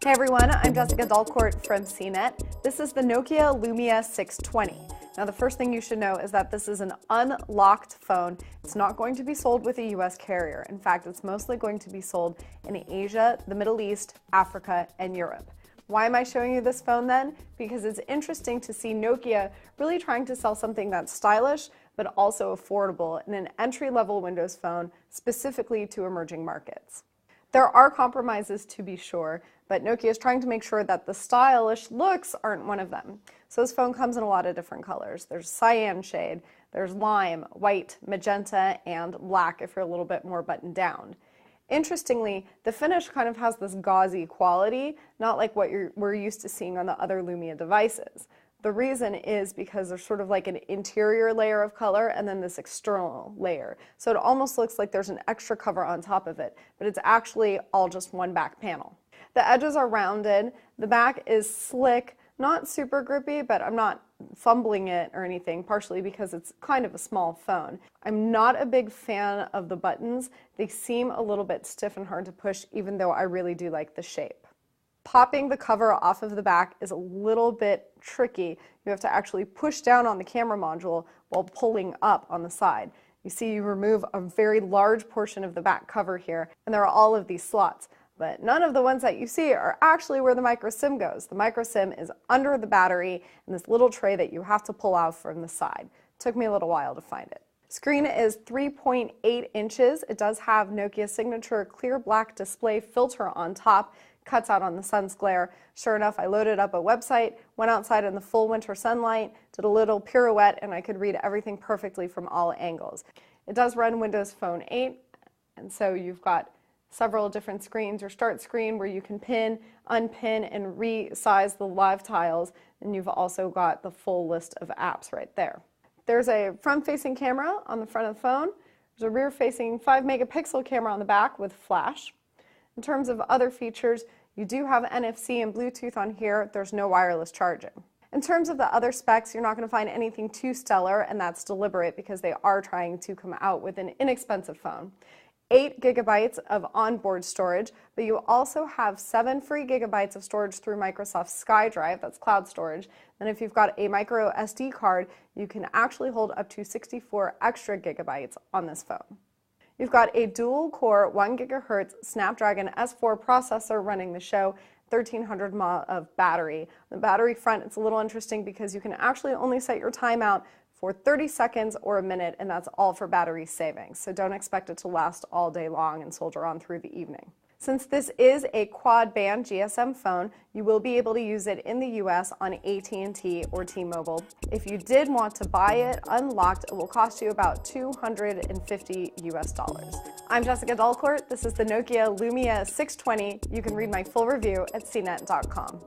Hey everyone, I'm Jessica Dalcourt from CNET. This is the Nokia Lumia 620. Now the first thing you should know is that this is an unlocked phone. It's not going to be sold with a US carrier. In fact, it's mostly going to be sold in Asia, the Middle East, Africa, and Europe. Why am I showing you this phone then? Because it's interesting to see Nokia really trying to sell something that's stylish but also affordable in an entry-level Windows phone specifically to emerging markets. There are compromises to be sure, but Nokia is trying to make sure that the stylish looks aren't one of them. So this phone comes in a lot of different colors. There's cyan shade, there's lime, white, magenta, and black if you're a little bit more buttoned down. Interestingly, the finish kind of has this gauzy quality, not like what we're used to seeing on the other Lumia devices. The reason is because there's sort of like an interior layer of color and then this external layer. So it almost looks like there's an extra cover on top of it, but it's actually all just one back panel. The edges are rounded, the back is slick, not super grippy, but I'm not fumbling it or anything, partially because it's kind of a small phone. I'm not a big fan of the buttons. They seem a little bit stiff and hard to push, even though I really do like the shape. Popping the cover off of the back is a little bit tricky. You have to actually push down on the camera module while pulling up on the side. You see you remove a very large portion of the back cover here, and there are all of these slots. But none of the ones that you see are actually where the micro SIM goes. The micro SIM is under the battery in this little tray that you have to pull out from the side. It took me a little while to find it. Screen is 3.8 inches. It does have Nokia's signature clear black display filter on top. Cuts out on the sun's glare. Sure enough, I loaded up a website, went outside in the full winter sunlight, did a little pirouette, and I could read everything perfectly from all angles. It does run Windows Phone 8, and so you've got several different screens. Your start screen where you can pin, unpin, and resize the live tiles, and you've also got the full list of apps right there. There's a front-facing camera on the front of the phone. There's a rear-facing 5-megapixel camera on the back with flash. In terms of other features, you do have NFC and Bluetooth on here. There's no wireless charging. In terms of the other specs, you're not going to find anything too stellar, and that's deliberate because they are trying to come out with an inexpensive phone. 8 gigabytes of onboard storage, but you also have 7 free gigabytes of storage through Microsoft's SkyDrive, that's cloud storage. And if you've got a micro SD card, you can actually hold up to 64 extra gigabytes on this phone. You've got a dual-core 1 gigahertz Snapdragon S4 processor running the show, 1300 mAh of battery. The battery front, it's a little interesting because you can actually only set your timeout for 30 seconds or a minute, and that's all for battery savings. So don't expect it to last all day long and soldier on through the evening. Since this is a quad-band GSM phone, you will be able to use it in the US on AT&T or T-Mobile. If you did want to buy it unlocked, it will cost you about $250 US. I'm Jessica Dalcourt. This is the Nokia Lumia 620. You can read my full review at cnet.com.